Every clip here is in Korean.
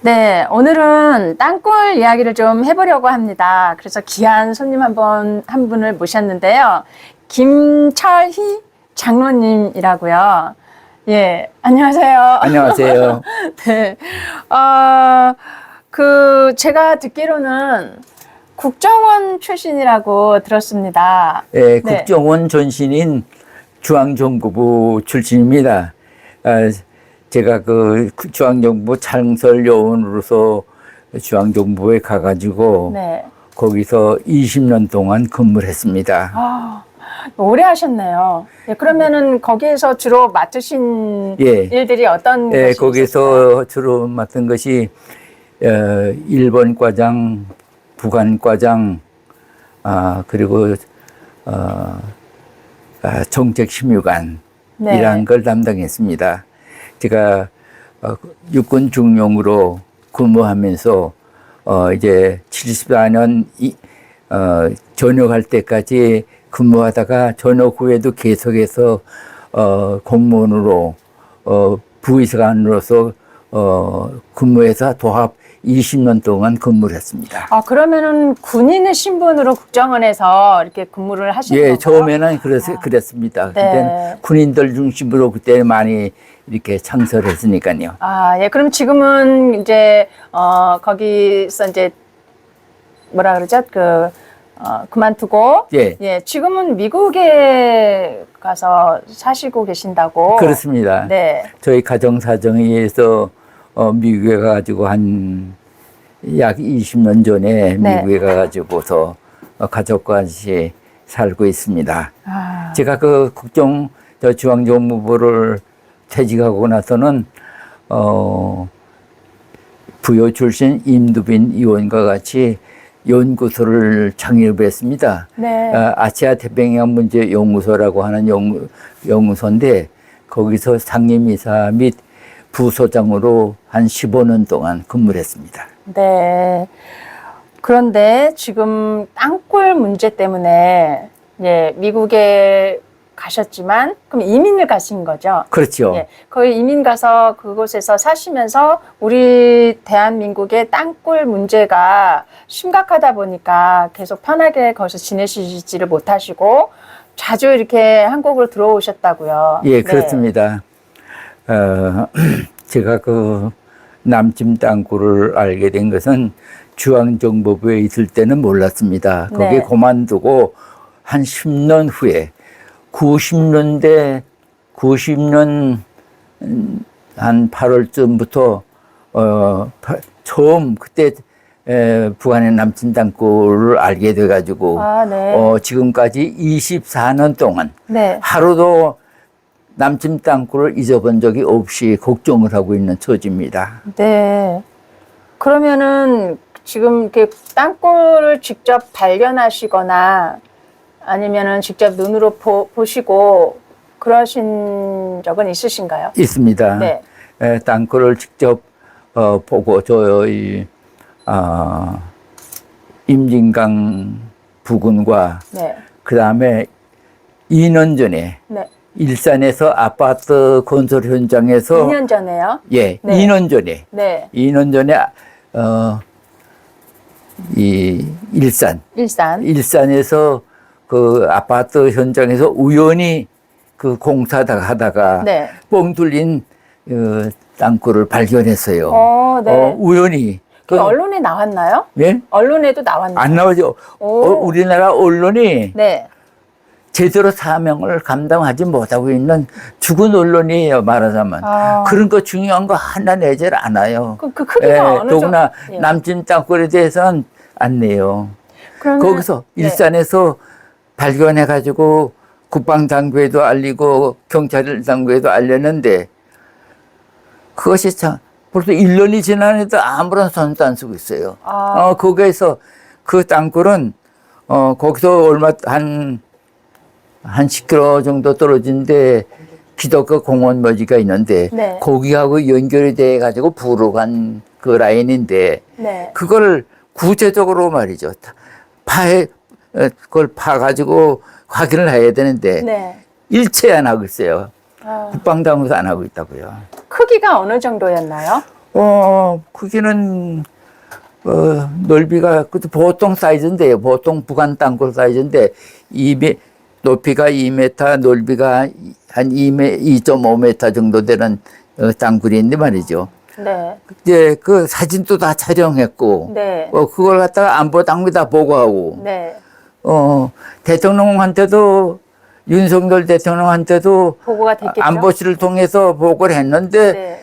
네, 오늘은 땅굴 이야기를 좀 해보려고 합니다. 그래서 귀한 손님 한 분을 모셨는데요. 김철희 장로님이라고요. 예, 안녕하세요. 안녕하세요. 네, 제가 듣기로는 국정원 출신이라고 들었습니다. 네, 국정원 전신인 중앙정보부 출신입니다. 제가 그 중앙정부 창설 요원으로서 중앙정부에 가가지고 네. 거기서 20년 동안 근무를 했습니다. 오래 하셨네요. 예, 그러면은 거기에서 주로 맡으신 예. 일들이 어떤 것이 있었어요? 거기서 주로 맡은 것이 1번 과장, 부관 과장, 그리고 정책 심의관 네. 이런 걸 담당했습니다. 제가 육군 중령으로 근무하면서 이제 74년 전역할 때까지 근무하다가 전역 후에도 계속해서 공무원으로 부의사관으로서 근무해서 도합 20년 동안 근무를 했습니다. 그러면은 군인의 신분으로 국정원에서 이렇게 근무를 하신 건가요? 예, 처음에는 그랬습니다. 네. 그때는 군인들 중심으로 그때 많이 이렇게 창설했으니까요. 예, 그럼 지금은 이제 거기서 이제 뭐라 그러죠? 그만두고 예. 지금은 미국에 가서 사시고 계신다고. 그렇습니다. 네. 저희 가정 사정에 의해서 미국에 가가지고 한 약 20년 전에 네. 미국에 가가지고서 가족과 같이 살고 있습니다. 제가 중앙정보부를 퇴직하고 나서는 부여 출신 임두빈 의원과 같이 연구소를 창립했습니다. 네. 아시아 태평양 문제 연구소라고 하는 연구소인데 거기서 상임이사 및 부소장으로 한 15년 동안 근무를 했습니다. 네. 그런데 지금 땅굴 문제 때문에 미국에 가셨지만 그럼 이민을 가신 거죠? 그렇죠. 예, 거기 이민 가서 그곳에서 사시면서 우리 대한민국의 땅굴 문제가 심각하다 보니까 계속 편하게 거기서 지내시지를 못하시고 자주 이렇게 한국으로 들어오셨다고요. 예, 그렇습니다. 제가 남침 땅굴을 알게 된 것은 중앙정보부에 있을 때는 몰랐습니다. 거기에 네. 그만두고 한 10년 후에 90년 한 8월쯤부터 처음 그때 북한의 남침 땅굴을 알게 돼가지고 네. 지금까지 24년 동안 네. 하루도 남침 땅굴을 잊어본 적이 없이 걱정을 하고 있는 처지입니다. 네. 그러면은 지금 이렇게 땅굴을 직접 발견하시거나 아니면은 직접 눈으로 보시고 그러신 적은 있으신가요? 있습니다. 네. 땅굴을 직접 보고 저희 임진강 부근과 네. 그 다음에 2년 전에 네. 일산에서 아파트 건설 현장에서 2년 전에요? 예, 네. 2년 전에 네. 2년 전에 이 일산에서 그 아파트 현장에서 우연히 그 공사하다가 네. 뻥 뚫린 땅굴을 발견했어요. 네. 우연히. 그 언론에 나왔나요? 예? 언론에도 나왔나요? 안 나오죠. 우리나라 언론이 네. 제대로 사명을 감당하지 못하고 있는 죽은 언론이에요, 말하자면. 그런 거 중요한 거 하나 내질 않아요. 그 크기가 어느 더구나 정도? 예. 남침 땅굴에 대해서는 안 내요. 그러면, 거기서 네. 일산에서 발견해가지고 국방당국에도 알리고 경찰당국에도 알렸는데 그것이 참 벌써 1년이 지났는데도 아무런 손도 안 쓰고 있어요. 거기에서 그 땅굴은 거기서 한 10km 정도 떨어진데 기독교 공원 머지가 있는데 네. 거기하고 연결이 돼 가지고 부로 간 그 라인인데 네. 그걸 구체적으로 말이죠. 그걸 파가지고 확인을 해야 되는데 네. 일체 안 하고 있어요. 국방당국도 안 하고 있다고요. 크기가 어느 정도였나요? 크기는 넓이가 보통 사이즈인데요. 보통 북한 땅굴 사이즈인데 높이가 2m, 넓이가 한 2.5m 정도 되는 땅굴인데 말이죠. 네. 이제 그 사진도 다 촬영했고, 네. 그걸 갖다가 안보 당국에다 보고하고, 네. 대통령한테도 윤석열 대통령한테도 보고가 됐겠죠. 안보실을 통해서 보고를 했는데 네.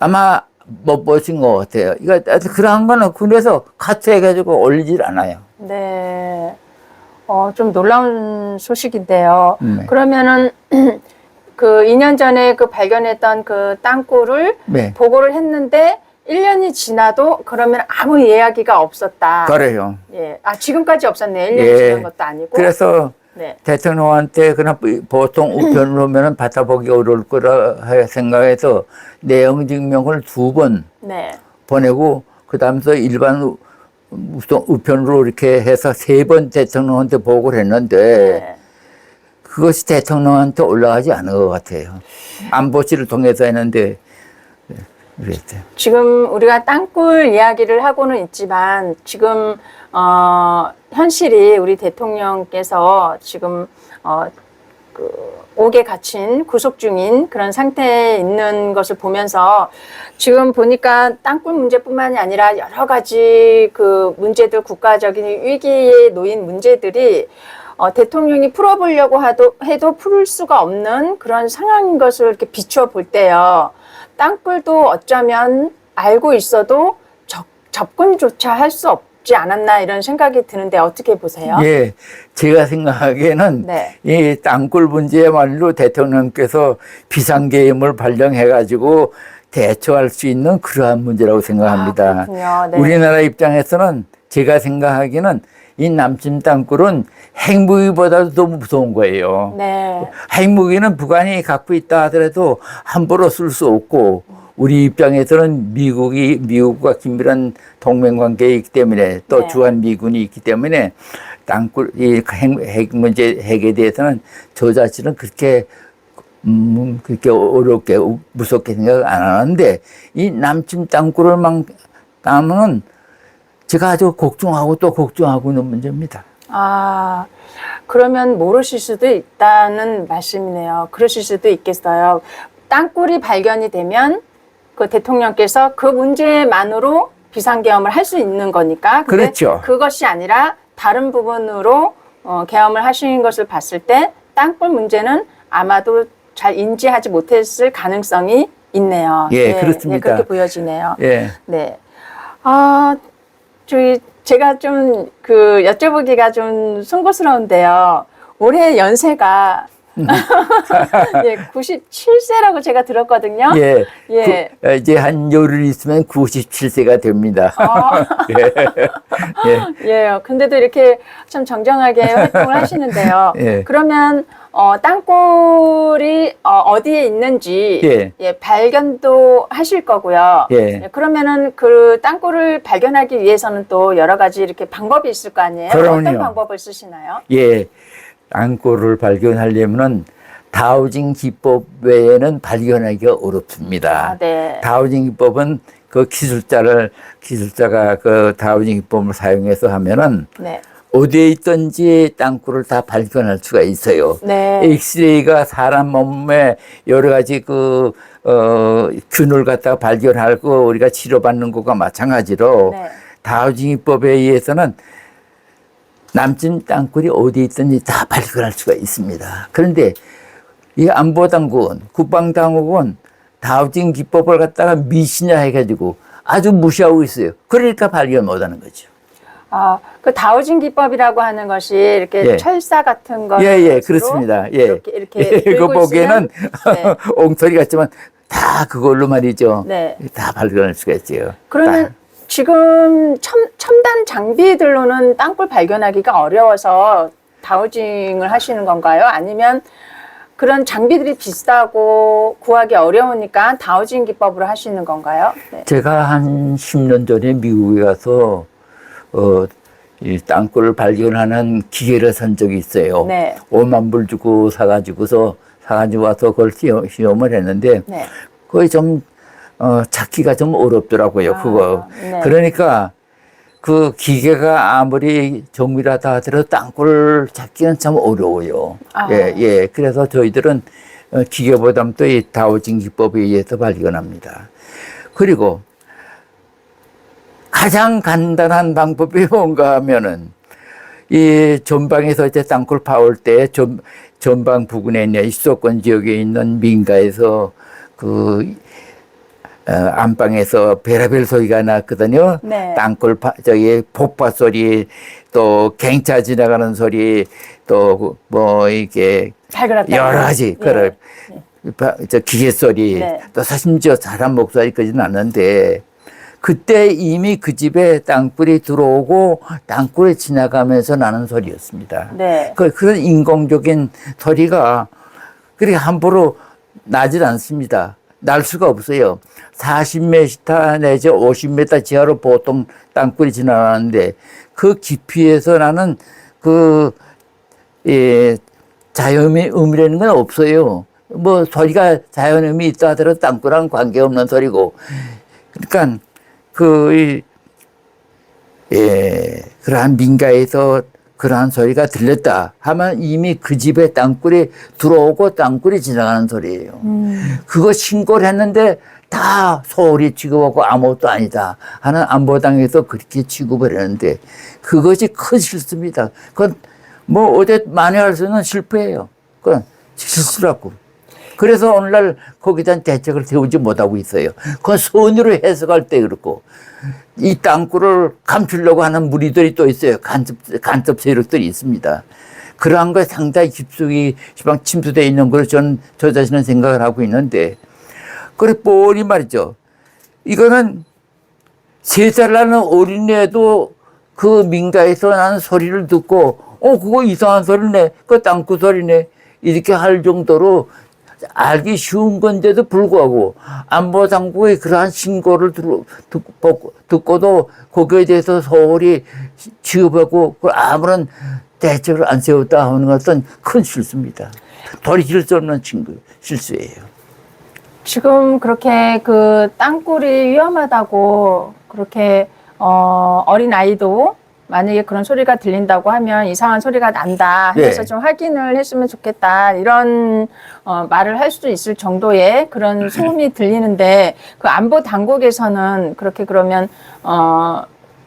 아마 못 보신 것 같아요. 이거 그러한 거는 군에서 카트해가지고 올리질 않아요. 네. 좀 놀라운 소식인데요. 그러면은 그 2년 전에 그 발견했던 그 땅굴을 네. 보고를 했는데 1년이 지나도 그러면 아무 이야기가 없었다. 그래요. 예. 지금까지 없었네요. 1년이 예. 지난 것도 아니고. 그래서 네. 대통령한테 그냥 보통 우편으로 오면 받아보기 어려울 거라 생각해서 내용 증명을 2번 네. 보내고 그다음서 일반 우편으로 이렇게 해서 3번 대통령한테 보고를 했는데 네. 그것이 대통령한테 올라가지 않은 것 같아요. 안보실을 통해서 했는데 그랬대요. 지금 우리가 땅굴 이야기를 하고는 있지만 지금 현실이 우리 대통령께서 지금 옥에 갇힌 구속 중인 그런 상태에 있는 것을 보면서 지금 보니까 땅굴 문제뿐만이 아니라 여러 가지 그 문제들, 국가적인 위기에 놓인 문제들이 대통령이 풀어보려고 해도 풀 수가 없는 그런 상황인 것을 이렇게 비추어 볼 때요. 땅굴도 어쩌면 알고 있어도 접근조차 할 수 없지 않았나 이런 생각이 드는데 어떻게 보세요? 예, 제가 생각하기에는 네. 이 땅굴 문제야말로 대통령께서 비상계획을 발령해가지고 대처할 수 있는 그러한 문제라고 생각합니다. 그렇군요. 네. 우리나라 입장에서는 제가 생각하기에는 이 남침 땅굴은 핵무기보다도 더 무서운 거예요. 네. 핵무기는 북한이 갖고 있다 하더라도 함부로 쓸 수 없고 우리 입장에서는 미국과 긴밀한 동맹 관계이기 때문에 또 네. 주한 미군이 있기 때문에 땅굴 핵에 대해서는 저 자신은 그렇게 어렵게 무섭게 생각 안 하는데 이 남침 땅굴을만 까면 제가 아주 걱정하고 또 걱정하고 있는 문제입니다. 그러면 모르실 수도 있다는 말씀이네요. 그러실 수도 있겠어요. 땅굴이 발견이 되면 그 대통령께서 그 문제만으로 비상계엄을 할 수 있는 거니까. 근데 그렇죠. 그것이 아니라 다른 부분으로 계엄을 하시는 것을 봤을 때 땅굴 문제는 아마도 잘 인지하지 못했을 가능성이 있네요. 예, 네, 그렇습니다. 네, 그렇게 보여지네요. 예. 네. 제가 좀 여쭤보기가 좀 송구스러운데요. 올해 연세가 예, 97세라고 제가 들었거든요. 예. 예. 이제 한 열흘 있으면 97세가 됩니다. 예. 예. 근데도 이렇게 참 정정하게 활동을 하시는데요. 예. 그러면 땅굴이 어디에 있는지 예. 발견도 하실 거고요. 예. 그러면은 그 땅굴을 발견하기 위해서는 또 여러 가지 이렇게 방법이 있을 거 아니에요? 그럼요. 어떤 방법을 쓰시나요? 예. 땅굴을 발견하려면은 다우징 기법 외에는 발견하기가 어렵습니다. 네. 다우징 기법은 그 기술자가 그 다우징 기법을 사용해서 하면은 네. 어디에 있든지 땅굴을 다 발견할 수가 있어요. 네. 엑스레이가 사람 몸에 여러 가지 균을 갖다가 발견하고 우리가 치료받는 것과 마찬가지로 네. 다우징 기법에 의해서는 남친 땅굴이 어디 있든지 다 발견할 수가 있습니다. 그런데 이 안보당국은 국방당국은 다우징 기법을 갖다가 미시냐 해가지고 아주 무시하고 있어요. 그러니까 발견 못하는 거죠. 그 다우징 기법이라고 하는 것이 이렇게 예. 철사 같은 거. 예, 그렇습니다. 예. 이렇게 그 보기에는 네. 엉터리 같지만 다 그걸로 말이죠. 네. 다 발견할 수가 있어요. 그러면 지금 첨단 장비들로는 땅굴 발견하기가 어려워서 다우징을 하시는 건가요? 아니면 그런 장비들이 비싸고 구하기 어려우니까 다우징 기법으로 하시는 건가요? 네. 제가 한 10년 전에 미국에 가서 이 땅굴을 발견하는 기계를 산 적이 있어요. 네. 5만 불 주고 사가지고 와서 그걸 시험을 했는데 네. 거의 좀 찾기가 좀 어렵더라고요. 그거. 네. 그러니까 그 기계가 아무리 정밀하다 하더라도 땅굴을 찾기는 참 어려워요. 아. 예. 그래서 저희들은 기계보다는 또 이 다우징 기법에 의해서 발견합니다. 그리고 가장 간단한 방법이 뭔가 하면은 이 전방에서 이제 땅굴 파올 때 전방 부근에 있는 수도권 지역에 있는 민가에서 안방에서 별의별 소리가 났거든요. 네. 땅굴 폭파 소리, 또 갱차 지나가는 소리, 또 뭐 이게 잘 그렸다. 여러 가지 그걸 저 기계 소리, 네. 또 심지어 사람 목소리까지는 났는데 그때 이미 그 집에 땅굴이 들어오고 땅굴에 지나가면서 나는 소리였습니다. 네. 그런 인공적인 소리가 그렇게 함부로 나질 않습니다. 날 수가 없어요. 40m 내지 50m 지하로 보통 땅굴이 지나가는데 그 깊이에서 나는 자연음이라는 건 없어요. 뭐 소리가 자연음이 있다 하더라도 땅굴랑 관계없는 소리고. 그러니까 그러한 민가에서 그러한 소리가 들렸다 하면 이미 그 집에 땅굴이 들어오고 땅굴이 지나가는 소리예요. 그거 신고를 했는데 다 소홀히 취급하고 아무것도 아니다 하는 안보당에서 그렇게 취급을 했는데 그것이 큰 실수입니다. 그건 뭐 어디 만회할 수는 실패예요. 그건 실수라고. 그래서 오늘날 거기에 대한 대책을 세우지 못하고 있어요. 그건 선의로 해석할 때 그렇고 이 땅굴을 감추려고 하는 무리들이 또 있어요. 간첩 세력들이 있습니다. 그러한 거에 상당히 깊숙이 시방 침투되어 있는 걸 저 자신은 생각을 하고 있는데 그래 뻔히 말이죠. 이거는 3살 나는 어린애도 그 민가에서 나는 소리를 듣고 그거 이상한 소리네. 그 땅굴 소리네. 이렇게 할 정도로 알기 쉬운 건데도 불구하고 안보당국의 그러한 신고를 듣고도 거기에 대해서 소홀히 취급하고 아무런 대책을 안 세웠다 하는 것은 큰 실수입니다. 돌이킬 수 없는 실수예요. 지금 그렇게 그 땅굴이 위험하다고 그렇게 어린 아이도 만약에 그런 소리가 들린다고 하면 이상한 소리가 난다 해서 좀 확인을 했으면 좋겠다 이런 말을 할 수도 있을 정도의 그런 소음이 들리는데 그 안보 당국에서는 그렇게 그러면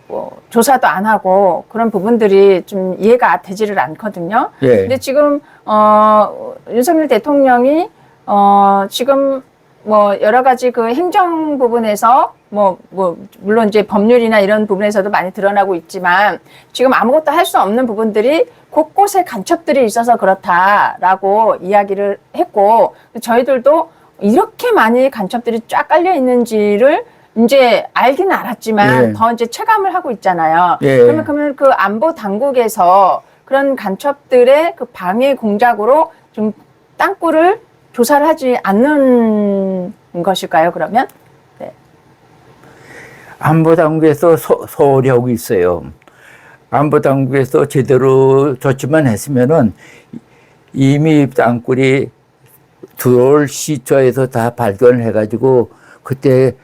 뭐 조사도 안 하고 그런 부분들이 좀 이해가 되지를 않거든요. 근데 지금 윤석열 대통령이 지금 뭐 여러 가지 그 행정 부분에서 물론 이제 법률이나 이런 부분에서도 많이 드러나고 있지만 지금 아무것도 할 수 없는 부분들이 곳곳에 간첩들이 있어서 그렇다라고 이야기를 했고 저희들도 이렇게 많이 간첩들이 쫙 깔려 있는지를 이제 알기는 알았지만 더 이제 체감을 하고 있잖아요. 그러면 그 안보 당국에서 그런 간첩들의 그 방해 공작으로 좀 땅굴을 조사를 하지 않는 것일까요, 그러면? 네. 안보당국에서 소홀히 하고 있어요. 안보당국에서 제대로 조치만 했으면은 이미 땅굴이 들어올 시초에서 다 발견을 해가지고 그때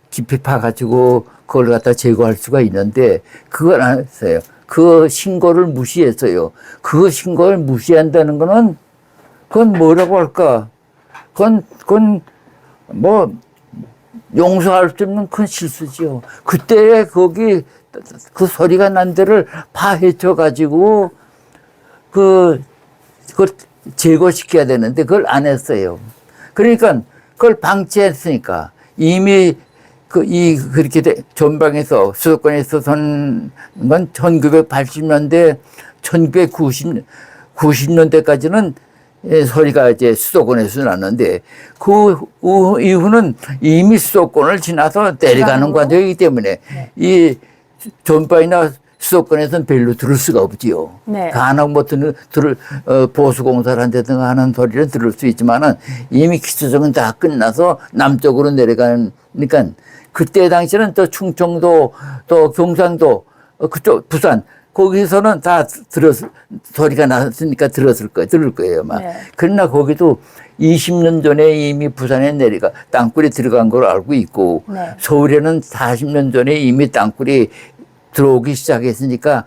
깊이 파가지고 그걸 갖다 제거할 수가 있는데 그걸 안 했어요. 그 신고를 무시했어요. 그 신고를 무시한다는 거는 그건 뭐라고 할까? 그건 뭐 용서할 수 없는 큰 실수지요. 그때 거기 그 소리가 난 데를 파헤쳐 가지고 그걸 제거시켜야 되는데 그걸 안 했어요. 그러니까 그걸 방치했으니까 이미 그렇게 전방에서 수도권에서 선 건 1980년대, 1990년대까지는 소리가 이제 수도권에서 났는데 그 이후는 이미 수도권을 지나서 내려가는 과정이기 때문에 이 전방이나 수도권에서는 별로 들을 수가 없지요. 간혹 뭐 보수공사를 한다든가 하는 소리를 들을 수 있지만은 이미 기초적은 다 끝나서 남쪽으로 내려가니까 그때 당시는 또 충청도 또 경상도 그쪽 부산 거기서는 다 소리가 났으니까 들을 거예요, 막. 그러나 거기도 20년 전에 이미 부산에 내려가 땅굴이 들어간 걸로 알고 있고 네. 서울에는 40년 전에 이미 땅굴이 들어오기 시작했으니까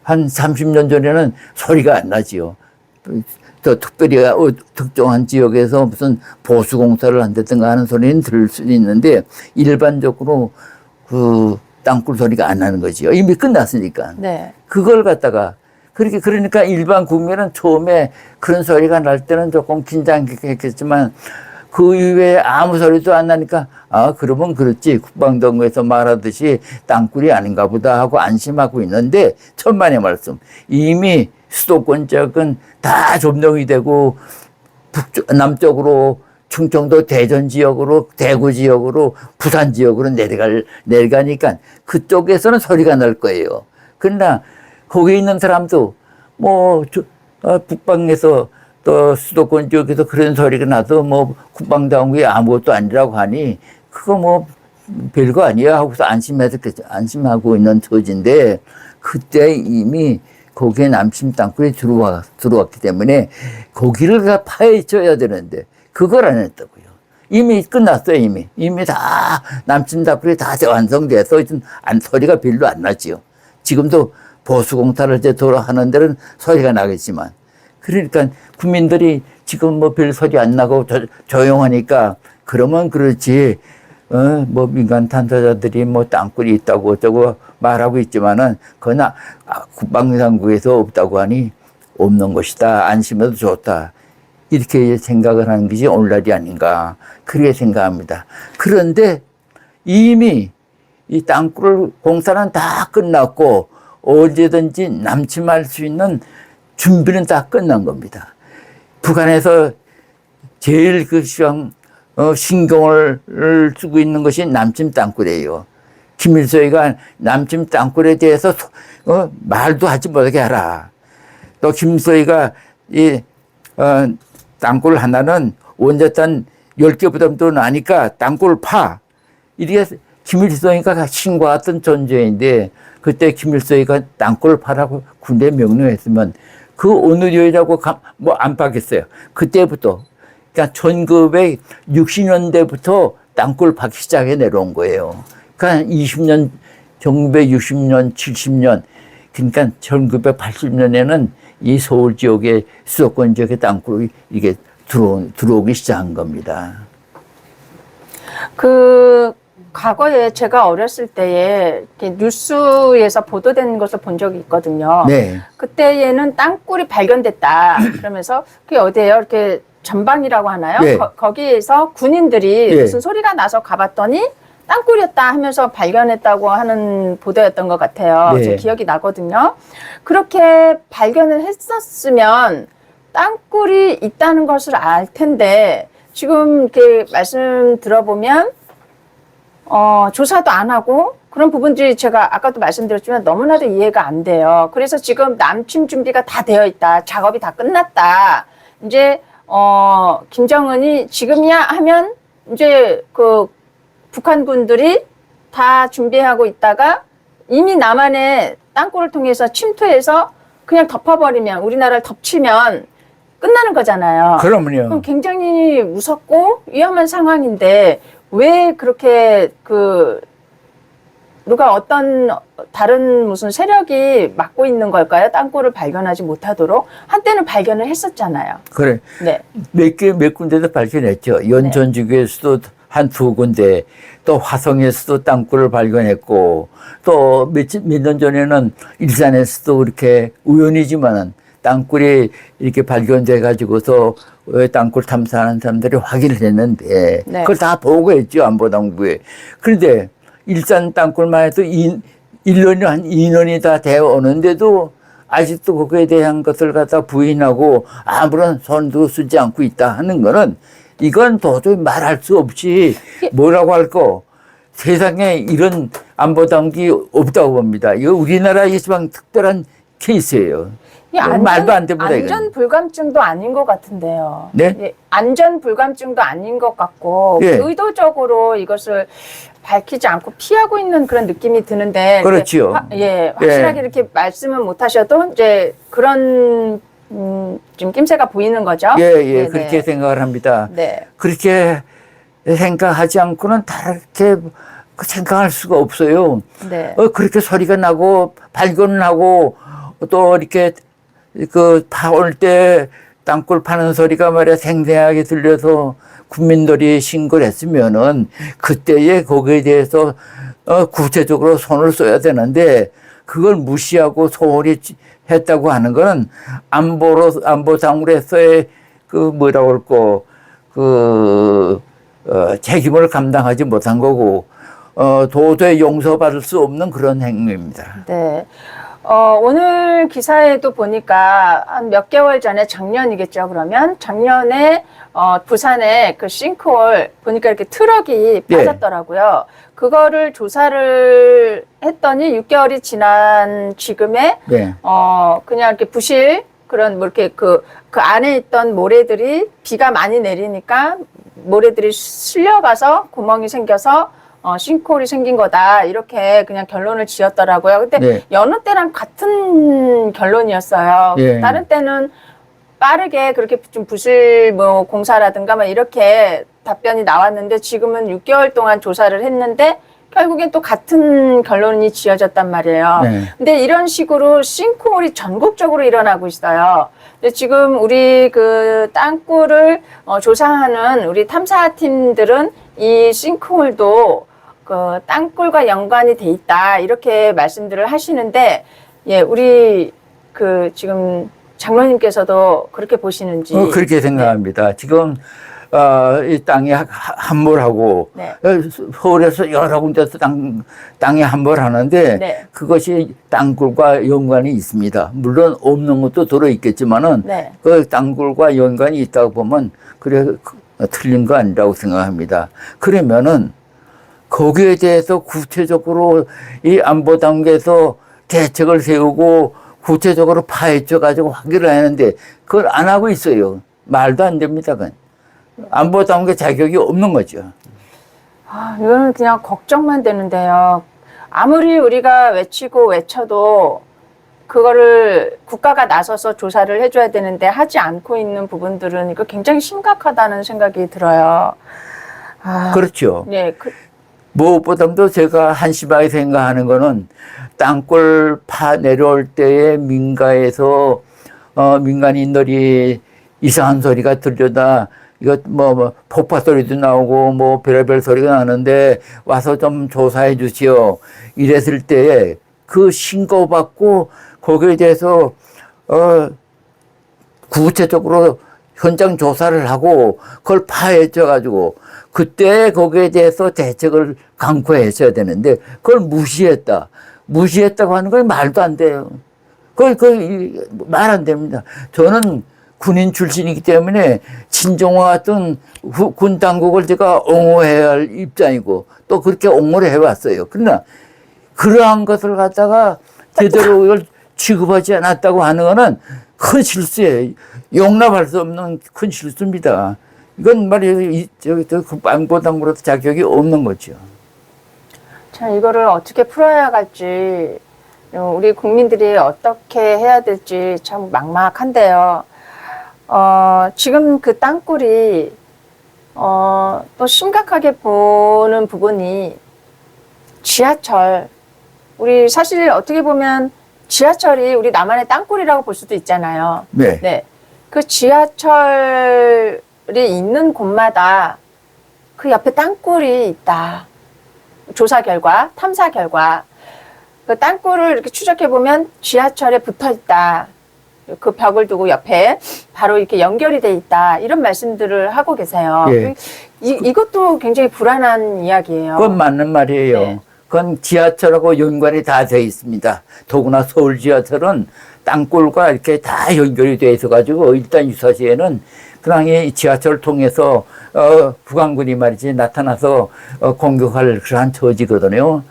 한 30년 전에는 소리가 안 나지요. 또 특별히 특정한 지역에서 무슨 보수공사를 한다든가 하는 소리는 들을 수는 있는데 일반적으로 그 땅굴 소리가 안 나는 거지요. 이미 끝났으니까. 네. 그걸 갖다가 그러니까 일반 국민은 처음에 그런 소리가 날 때는 조금 긴장했겠지만 그 이후에 아무 소리도 안 나니까 그러면 그렇지 국방당국에서 말하듯이 땅굴이 아닌가 보다 하고 안심하고 있는데 천만의 말씀 이미 수도권 지역은 다 점령이 되고 남쪽으로 충청도 대전 지역으로 대구 지역으로 부산 지역으로 내려가니까 그쪽에서는 소리가 날 거예요. 그러나 거기 있는 사람도 북방에서 또 수도권 지역에서 그런 소리가 나도 국방당국이 아무것도 아니라고 하니 그거 별거 아니야 하고서 안심하고 있는 처지인데 그때 이미 거기에 남침 땅굴이 들어왔기 때문에 거기를 파헤쳐야 되는데 그걸 안 했다고요. 이미 끝났어요. 이미 다 남침 땅굴이 다 완성돼서 소리가 별로 안 나지요. 지금도 보수공사를 제대로 하는 데는 소리가 나겠지만 그러니까 국민들이 지금 별 소리 안 나고 조용하니까 그러면 그렇지 민간 탐사자들이 땅굴이 있다고 어쩌고 말하고 있지만은 그건 국방당국에서 없다고 하니 없는 것이다. 안심해도 좋다. 이렇게 생각을 하는 것이 오늘날이 아닌가 그렇게 생각합니다. 그런데 이미 이 땅굴 공사는 다 끝났고 언제든지 남침할 수 있는 준비는 다 끝난 겁니다. 북한에서 제일 신경을 쓰고 있는 것이 남침 땅굴이에요. 김일성이가 남침 땅굴에 대해서 말도 하지 못하게 하라. 또 김일성이가 이 땅굴 하나는 원자탄 10개보다 더 나니까 땅굴 파. 이렇게 김일성이가 신고했던 존재인데 그때 김일성이가 땅굴 파라고 군대 명령했으면 그 어느 여자고 안 파겠어요. 그때부터 그러니까 1960년대부터 땅굴 파기 시작해 내려온 거예요. 그러니까 20년 1960년 70년 그러니까 1980년에는 이 서울 지역의 수도권 지역의 땅굴이 이게 들어오기 시작한 겁니다. 과거에 제가 어렸을 때에 이렇게 뉴스에서 보도된 것을 본 적이 있거든요. 네. 그때에는 땅굴이 발견됐다. 그러면서 그게 어디예요? 이렇게 전방이라고 하나요? 네. 거기에서 군인들이 네. 무슨 소리가 나서 가봤더니 땅굴이었다 하면서 발견했다고 하는 보도였던 것 같아요. 네. 제 기억이 나거든요. 그렇게 발견을 했었으면 땅굴이 있다는 것을 알 텐데 지금 이렇게 말씀 들어보면 조사도 안 하고 그런 부분들이 제가 아까도 말씀드렸지만 너무나도 이해가 안 돼요. 그래서 지금 남침 준비가 다 되어 있다. 작업이 다 끝났다. 이제 김정은이 지금이야 하면 이제 북한 군들이 다 준비하고 있다가 이미 남한의 땅굴을 통해서 침투해서 그냥 덮어버리면 우리나라를 덮치면 끝나는 거잖아요. 그러면요. 그럼 굉장히 무섭고 위험한 상황인데 왜 그렇게 누가 어떤 다른 무슨 세력이 막고 있는 걸까요? 땅굴을 발견하지 못하도록 한때는 발견을 했었잖아요. 그래. 네. 몇 군데도 발견했죠. 연천지구에서도 한 2군데, 또 화성에서도 땅굴을 발견했고, 또 몇 년 전에는 일산에서도 이렇게 우연이지만은 땅굴이 이렇게 발견돼 가지고서 땅굴 탐사하는 사람들이 확인을 했는데, 네. 그걸 다 보고했죠, 안보당국에. 그런데 일산 땅굴만 해도 1년이 한 2년이 다 되어 오는데도 아직도 거기에 대한 것을 갖다 부인하고 아무런 손도 쓰지 않고 있다 하는 거는 이건 도저히 말할 수 없이 뭐라고 할까? 세상에 이런 안보당국이 없다고 봅니다. 이거 우리나라에서만 특별한 케이스예요. 말도 안 됩니다. 안전 불감증도 아닌 것 같은데요. 네? 예, 안전 불감증도 아닌 것 같고 예. 의도적으로 이것을 밝히지 않고 피하고 있는 그런 느낌이 드는데 그렇지요. 확실하게 이렇게 말씀은 못 하셔도 이제 그런 좀 낌새가 보이는 거죠? 예, 네네. 그렇게 생각을 합니다. 네. 그렇게 생각하지 않고는 다르게 생각할 수가 없어요. 네. 그렇게 소리가 나고 발견을 하고 또 이렇게 그 파올 때 땅굴 파는 소리가 말이야 생생하게 들려서 국민들이 신고를 했으면은 그때에 거기에 대해서 구체적으로 손을 써야 되는데 그걸 무시하고 소홀히 했다고 하는 거는 안보 당국에서의 그 뭐라고 할까 책임을 감당하지 못한 거고 도저히 용서받을 수 없는 그런 행위입니다. 네. 오늘 기사에도 보니까 한 몇 개월 전에 작년이겠죠, 그러면? 작년에, 부산에 그 싱크홀 보니까 이렇게 트럭이 예. 빠졌더라고요. 그거를 조사를 했더니 6개월이 지난 지금에, 네. 그냥 이렇게 부실, 그런 뭐 이렇게 그 안에 있던 모래들이 비가 많이 내리니까 모래들이 쓸려가서 구멍이 생겨서 싱크홀이 생긴 거다. 이렇게 그냥 결론을 지었더라고요. 근데 네. 여느 때랑 같은 결론이었어요. 예. 다른 때는 빠르게 그렇게 좀 부실 뭐 공사라든가 막 이렇게 답변이 나왔는데 지금은 6개월 동안 조사를 했는데 결국엔 또 같은 결론이 지어졌단 말이에요. 네. 근데 이런 식으로 싱크홀이 전국적으로 일어나고 있어요. 근데 지금 우리 그 땅굴을 조사하는 우리 탐사팀들은 이 싱크홀도 그 땅굴과 연관이 돼 있다 이렇게 말씀들을 하시는데 예 우리 그 지금 장로님께서도 그렇게 보시는지 그렇게 생각합니다. 지금 이 땅이 함몰하고 네. 서울에서 여러 군데서 땅이 함몰하는데 네. 그것이 땅굴과 연관이 있습니다. 물론 없는 것도 들어 있겠지만은 네. 그 땅굴과 연관이 있다고 보면 그래 틀린 거 아니라고 생각합니다. 그러면은 거기에 대해서 구체적으로 이 안보 단계에서 대책을 세우고 구체적으로 파헤쳐 가지고 확인을 하는데 그걸 안 하고 있어요. 말도 안 됩니다. 그건. 안보 단계 자격이 없는 거죠. 이거는 그냥 걱정만 되는데요. 아무리 우리가 외치고 외쳐도 그거를 국가가 나서서 조사를 해줘야 되는데 하지 않고 있는 부분들은 이거 굉장히 심각하다는 생각이 들어요. 그렇죠. 네, 무엇보다도 제가 한심하게 생각하는 거는 땅굴 파 내려올 때에 민가에서 민간인들이 이상한 소리가 들려다 이거 뭐 폭파 소리도 나오고 뭐 별의별 소리가 나는데 와서 좀 조사해 주시오. 이랬을 때에 그 신고받고 거기에 대해서 구체적으로 현장 조사를 하고 그걸 파헤쳐 가지고 그때 거기에 대해서 대책을 강구했어야 되는데 그걸 무시했다. 무시했다고 하는 건 말도 안 돼요. 말 안 됩니다. 저는 군인 출신이기 때문에 친정과 같은 군 당국을 제가 옹호해야 할 입장이고 또 그렇게 옹호를 해왔어요. 그러나 그러한 것을 갖다가 제대로 이걸 취급하지 않았다고 하는 거는 큰 실수예요. 용납할 수 없는 큰 실수입니다. 이건 말이에요. 안보당으로도 자격이 없는 거죠. 참 이거를 어떻게 풀어야 할지 우리 국민들이 어떻게 해야 될지 참 막막한데요. 지금 그 땅굴이 또 심각하게 보는 부분이 지하철. 우리 사실 어떻게 보면 지하철이 우리 나만의 땅굴이라고 볼 수도 있잖아요. 네. 네. 그 지하철이 있는 곳마다 그 옆에 땅굴이 있다. 조사 결과, 탐사 결과. 그 땅굴을 이렇게 추적해보면 지하철에 붙어 있다. 그 벽을 두고 옆에 바로 이렇게 연결이 돼 있다. 이런 말씀들을 하고 계세요. 예. 이것도 굉장히 불안한 이야기예요. 그건 맞는 말이에요. 네. 그건 지하철하고 연관이 다 되어 있습니다. 더구나 서울 지하철은 땅굴과 이렇게 다 연결이 되어 있어가지고 일단 유사시에는 그냥 이 지하철을 통해서 북한군이 말이지 나타나서 공격할 그러한 처지거든요.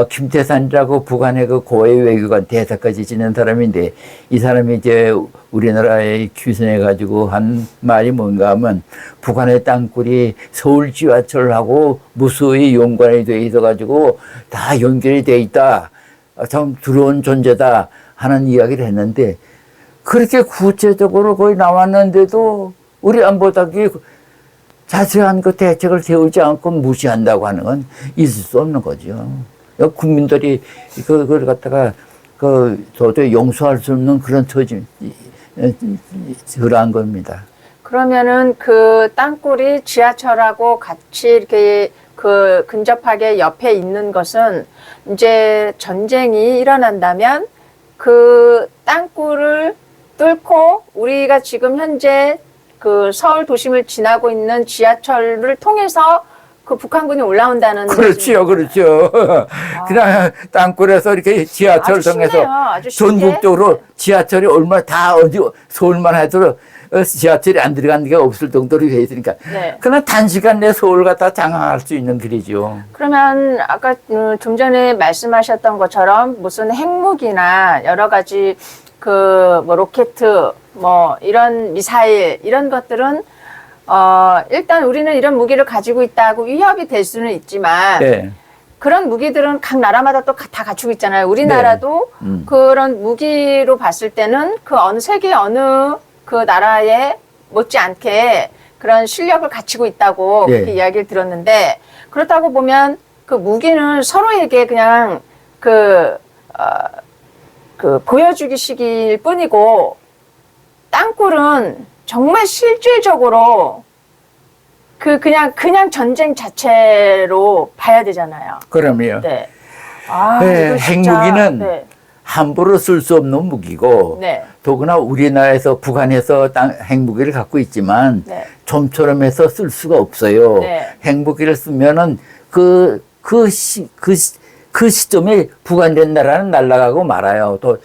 김태산이라고 북한의 그 고위 외교관 대사까지 지낸 사람인데 이 사람이 이제 우리나라에 귀순해가지고 한 말이 뭔가 하면 북한의 땅굴이 서울 지하철하고 무수히 연관이 돼 있어가지고 다 연결이 돼 있다. 참 두려운 존재다 하는 이야기를 했는데 그렇게 구체적으로 거의 나왔는데도 우리 안보당이 자세한 그 대책을 세우지 않고 무시한다고 하는 건 있을 수 없는 거죠. 국민들이 그걸 갖다가 도저히 용서할 수 없는 그런 처지, 그러한 겁니다. 그러면은 그 땅굴이 지하철하고 같이 이렇게 그 근접하게 옆에 있는 것은 이제 전쟁이 일어난다면 그 땅굴을 뚫고 우리가 지금 현재 그 서울 도심을 지나고 있는 지하철을 통해서 그 북한군이 올라온다는. 그렇지요, 그렇죠. 그냥 땅굴에서 이렇게 지하철 아주 통해서 쉽네요. 아주 쉽게. 전국적으로 지하철이 얼마 다 어디 서울만 해도 지하철이 안 들어가는 게 없을 정도로 돼 있으니까. 네. 그냥 단시간 내에 서울 갖다 장악할 수 있는 길이죠. 그러면 아까 좀 전에 말씀하셨던 것처럼 무슨 핵무기나 여러 가지 그 뭐 로켓 뭐 이런 미사일 이런 것들은 일단 우리는 이런 무기를 가지고 있다고 위협이 될 수는 있지만 네. 그런 무기들은 각 나라마다 또 다 갖추고 있잖아요. 우리나라도 네. 그런 무기로 봤을 때는 그 어느 세계 어느 그 나라에 못지않게 그런 실력을 갖추고 있다고 네. 그렇게 이야기를 들었는데 그렇다고 보면 그 무기는 서로에게 그냥 그 보여주기식일 뿐이고 땅굴은 정말 실질적으로 그냥 전쟁 자체로 봐야 되잖아요. 그럼요. 네. 네, 이거 진짜, 핵무기는 네. 함부로 쓸 수 없는 무기고 네. 더구나 우리나라에서 북한에서 핵무기를 갖고 있지만 네. 좀처럼 해서 쓸 수가 없어요. 네. 핵무기를 쓰면은 그 시점에 북한된 나라는 날아가고 말아요. 또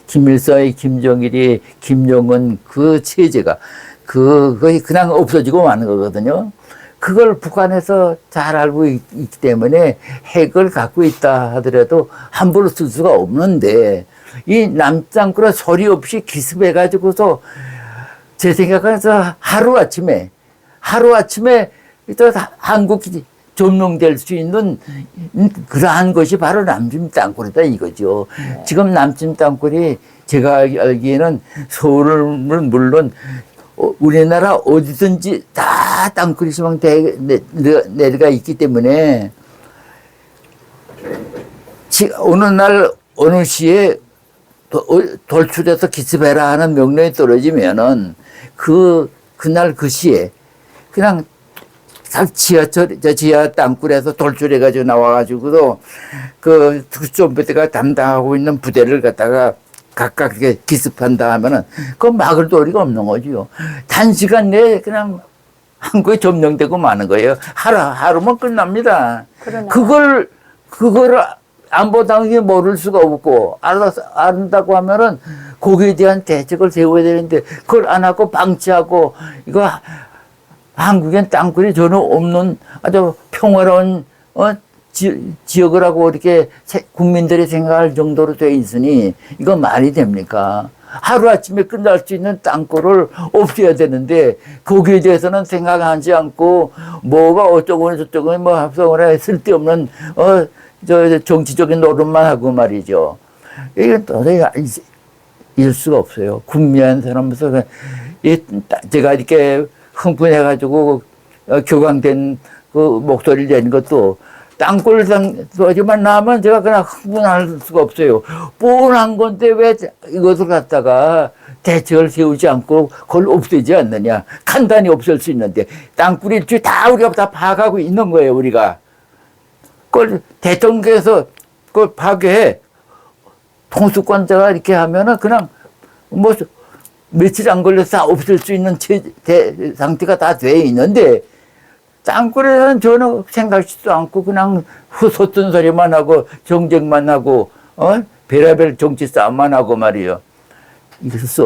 김일성이, 김정일이, 김정은 그 체제가 거의 그냥 없어지고 마는 거거든요. 그걸 북한에서 잘 알고 있기 때문에 핵을 갖고 있다 하더라도 함부로 쓸 수가 없는데 이 남땅굴에 소리 없이 기습해가지고서 제 생각에서 하루아침에 또 한국이 점령될 수 있는 그러한 것이 바로 남진 땅굴이다 이거죠. 네. 지금 지금 남진 땅굴이 제가 알기에는 서울은 물론 우리나라 어디든지 다 땅굴이 시방 내려가 있기 때문에 어느 날 어느 시에 돌출해서 기습해라 하는 명령이 떨어지면은 그날 그 시에 그냥 지하 땅굴에서 돌출해가지고 나와가지고도 그 특수부대가 담당하고 있는 부대를 갖다가 각각 이렇게 기습한다 하면은 그 막을 도리가 없는 거지요. 단시간 내에 그냥 한국에 점령되고 마는 거예요. 하루면 끝납니다. 그러네요. 그걸 안보당이 모를 수가 없고 안다고 하면은 거기에 대한 대책을 세워야 되는데 그걸 안 하고 방치하고 이거 한국엔 땅굴이 전혀 없는 아주 평화로운 지역을 하고 이렇게 국민들이 생각할 정도로 돼 있으니 이거 말이 됩니까? 하루아침에 끝날 수 있는 땅굴을 없애야 되는데 거기에 대해서는 생각하지 않고 뭐가 어쩌고 저쩌고 뭐 합성을 해 쓸데없는 정치적인 노릇만 하고 말이죠. 이건 도저히 일 수가 없어요. 군미한 사람으로서 제가 이렇게 흥분해가지고 교광된 그 목소리를 내는 것도 땅굴만 나면 제가 그냥 흥분할 수가 없어요. 뻔한 건데 왜 이것을 갖다가 대책을 세우지 않고 그걸 없애지 않느냐. 간단히 없앨 수 있는데 땅굴 일주일 다 우리가 다 파악하고 있는 거예요. 우리가 그걸 대통령께서 그걸 파괴해 통수권자가 이렇게 하면은 그냥 뭐 며칠 안 걸려서 다 없앨 수 있는 상태가 다 돼 있는데 땅굴에서는 전혀 생각지도 않고 그냥 헛헛한 소리만 하고 정쟁만 하고 별의별 정치 싸움만 하고 말이에요. 이럴 수